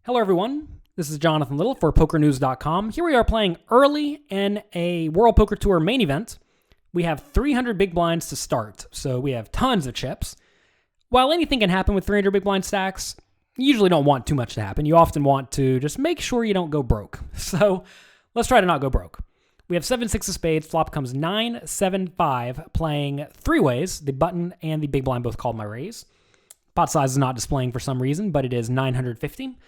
Hello, everyone. This is Jonathan Little for PokerNews.com. Here we are playing early in a World Poker Tour main event. We have 300 big blinds to start, so we have tons of chips. While anything can happen with 300 big blind stacks, you usually don't want too much to happen. You often want to just make sure you don't go broke. So let's try to not go broke. We have 7-6 of spades. Flop comes 9-7-5, playing three ways. The button and the big blind both called my raise. Pot size is not displaying for some reason, but it is 950.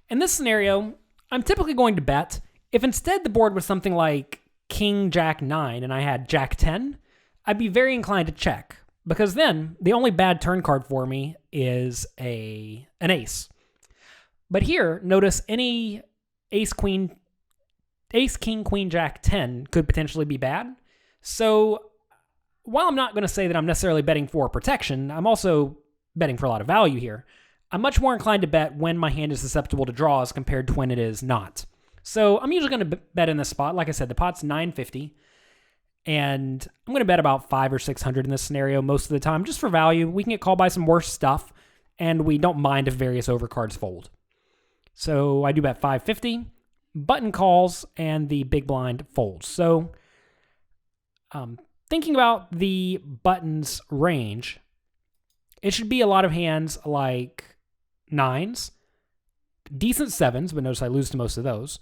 In this scenario, I'm typically going to bet. If instead the board was something like King, Jack 9, and I had Jack 10, I'd be very inclined to check, because then the only bad turn card for me is an ace. But here, notice any ace, king, queen, Jack 10 could potentially be bad. So while I'm not going to say that I'm necessarily betting for protection, I'm also betting for a lot of value here. I'm much more inclined to bet when my hand is susceptible to draws compared to when it is not. So I'm usually going to bet in this spot. Like I said, the pot's 950, and I'm going to bet about 500 or 600 in this scenario most of the time, just for value. We can get called by some worse stuff, and we don't mind if various overcards fold. So I do bet 550, button calls, and the big blind folds. So thinking about the button's range, it should be a lot of hands like nines, decent sevens, but notice I lose to most of those,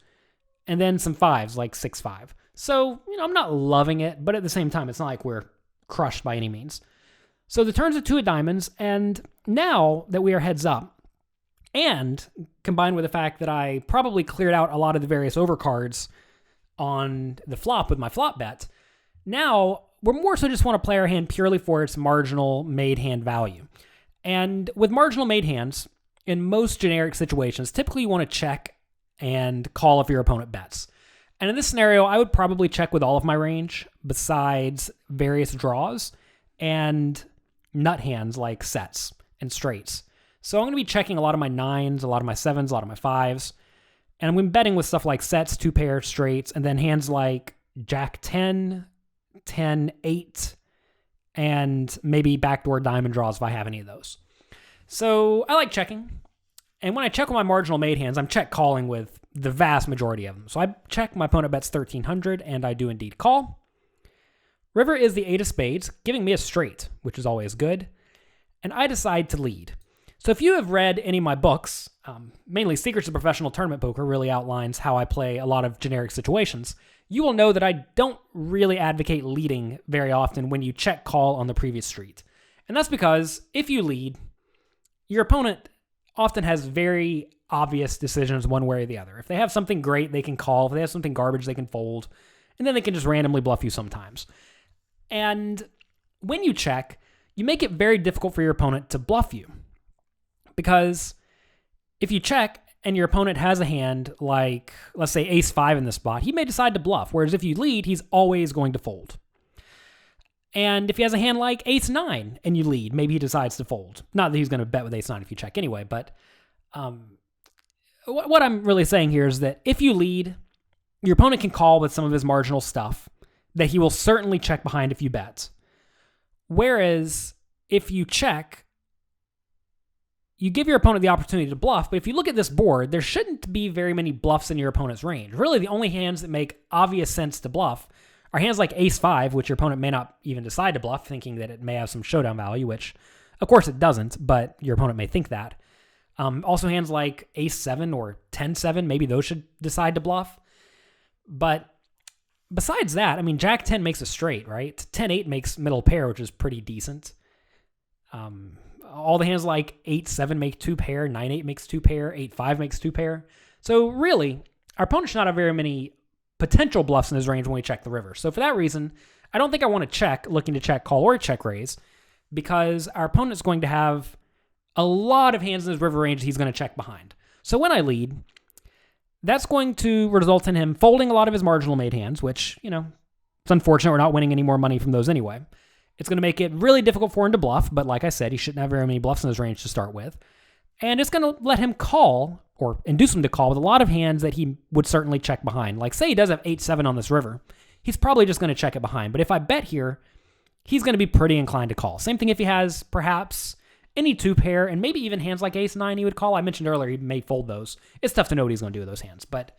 and then some fives like 6-5. So, I'm not loving it, but at the same time, it's not like we're crushed by any means. So the turn's a two of diamonds, and now that we are heads up, and combined with the fact that I probably cleared out a lot of the various overcards on the flop with my flop bet, now we're more so just want to play our hand purely for its marginal made hand value. And with marginal made hands, in most generic situations, typically you want to check and call if your opponent bets. And in this scenario, I would probably check with all of my range besides various draws and nut hands like sets and straights. So I'm going to be checking a lot of my nines, a lot of my sevens, a lot of my fives. And I'm going to be betting with stuff like sets, two pair, straights, and then hands like Jack 10, 10, 8, and maybe backdoor diamond draws if I have any of those. So I like checking. And when I check with my marginal made hands, I'm check calling with the vast majority of them. So I check, my opponent bets 1300, and I do indeed call. River is the 8 of spades, giving me a straight, which is always good. And I decide to lead. So if you have read any of my books, mainly Secrets of Professional Tournament Poker really outlines how I play a lot of generic situations, you will know that I don't really advocate leading very often when you check call on the previous street. And that's because if you lead, your opponent often has very obvious decisions one way or the other. If they have something great, they can call. If they have something garbage, they can fold. And then they can just randomly bluff you sometimes. And when you check, you make it very difficult for your opponent to bluff you. Because if you check and your opponent has a hand like, let's say, ace-5 in this spot, he may decide to bluff. Whereas if you lead, he's always going to fold. And if he has a hand like ace-9 and you lead, maybe he decides to fold. Not that he's going to bet with ace-9 if you check anyway, but what I'm really saying here is that if you lead, your opponent can call with some of his marginal stuff that he will certainly check behind if you bet. Whereas if you check, you give your opponent the opportunity to bluff, but if you look at this board, there shouldn't be very many bluffs in your opponent's range. Really, the only hands that make obvious sense to bluff are hands like ace-5, which your opponent may not even decide to bluff, thinking that it may have some showdown value, which, of course, it doesn't, but your opponent may think that. Also, hands like ace-7 or 10-7, maybe those should decide to bluff. But besides that, Jack 10 makes a straight, right? 10-8 makes middle pair, which is pretty decent. All the hands like 8-7 make two pair, 9-8 makes two pair, 8-5 makes two pair. So really, our opponent should not have very many potential bluffs in his range when we check the river. So for that reason, I don't think I want to check, looking to check call or check raise, because our opponent's going to have a lot of hands in his river range he's going to check behind. So when I lead, that's going to result in him folding a lot of his marginal made hands, which, it's unfortunate we're not winning any more money from those anyway. It's going to make it really difficult for him to bluff, but like I said, he shouldn't have very many bluffs in his range to start with. And it's going to let him call, or induce him to call, with a lot of hands that he would certainly check behind. Like, say he does have 8-7 on this river. He's probably just going to check it behind. But if I bet here, he's going to be pretty inclined to call. Same thing if he has, perhaps, any two pair, and maybe even hands like ace nine he would call. I mentioned earlier he may fold those. It's tough to know what he's going to do with those hands, but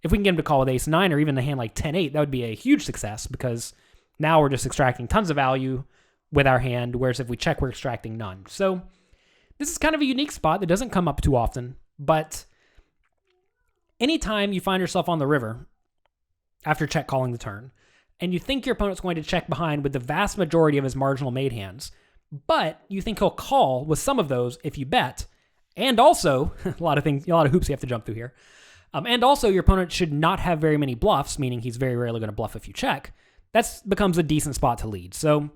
if we can get him to call with ace nine or even a hand like 10-8, that would be a huge success because now we're just extracting tons of value with our hand, whereas if we check, we're extracting none. So this is kind of a unique spot that doesn't come up too often, but anytime you find yourself on the river after check calling the turn, and you think your opponent's going to check behind with the vast majority of his marginal made hands, but you think he'll call with some of those if you bet, and also, a lot of hoops you have to jump through here, and also your opponent should not have very many bluffs, meaning he's very rarely going to bluff if you check, that becomes a decent spot to lead. So,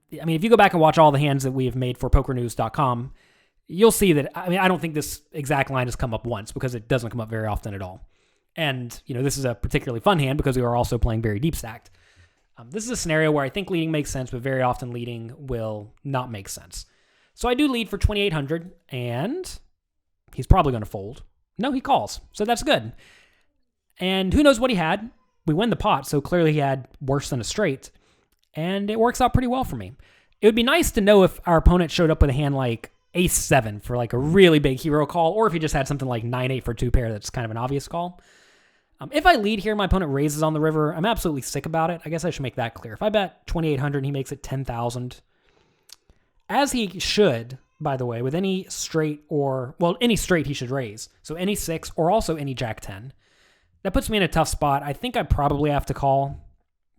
if you go back and watch all the hands that we have made for PokerNews.com, you'll see that, I don't think this exact line has come up once because it doesn't come up very often at all. And, this is a particularly fun hand because we are also playing very deep stacked. This is a scenario where I think leading makes sense, but very often leading will not make sense. So I do lead for 2,800, and he's probably going to fold. No, he calls, so that's good. And who knows what he had? We win the pot, so clearly he had worse than a straight, and it works out pretty well for me. It would be nice to know if our opponent showed up with a hand like ace-7 for like a really big hero call, or if he just had something like 9-8 for two pair that's kind of an obvious call. If I lead here, my opponent raises on the river, I'm absolutely sick about it. I guess I should make that clear. If I bet 2,800 and he makes it 10,000, as he should, by the way, with any straight any straight he should raise. So any 6 or also any jack-10. That puts me in a tough spot. I think I probably have to call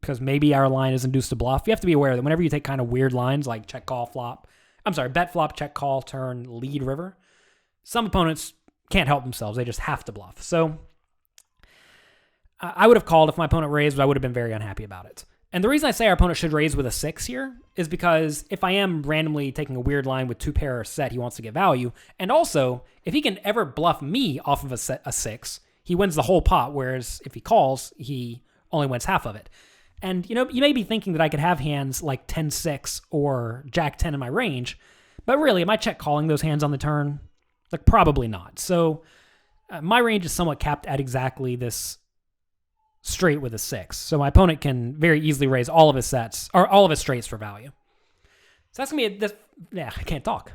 because maybe our line is induced to bluff. You have to be aware that whenever you take kind of weird lines like bet flop, check call, turn, lead river, some opponents can't help themselves. They just have to bluff. So I would have called if my opponent raised, but I would have been very unhappy about it. And the reason I say our opponent should raise with a 6 here is because if I am randomly taking a weird line with two pair or set, he wants to get value. And also, if he can ever bluff me off of a 6, he wins the whole pot, whereas if he calls, he only wins half of it. And, you may be thinking that I could have hands like 10-6 or jack-10 in my range, but really, am I check calling those hands on the turn? Like, probably not. So my range is somewhat capped at exactly this straight with a 6. So my opponent can very easily raise all of his sets, or all of his straights for value. So that's going to be I can't talk.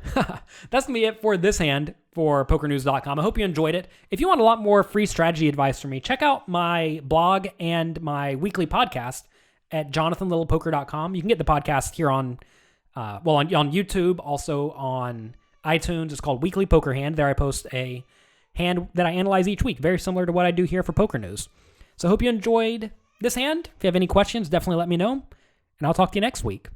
That's going to be it for this hand for PokerNews.com. I hope you enjoyed it. If you want a lot more free strategy advice from me, check out my blog and my weekly podcast at JonathanLittlePoker.com. You can get the podcast here on YouTube, also on iTunes. It's called Weekly Poker Hand. There I post a hand that I analyze each week, very similar to what I do here for Poker News. So I hope you enjoyed this hand. If you have any questions, definitely let me know, and I'll talk to you next week.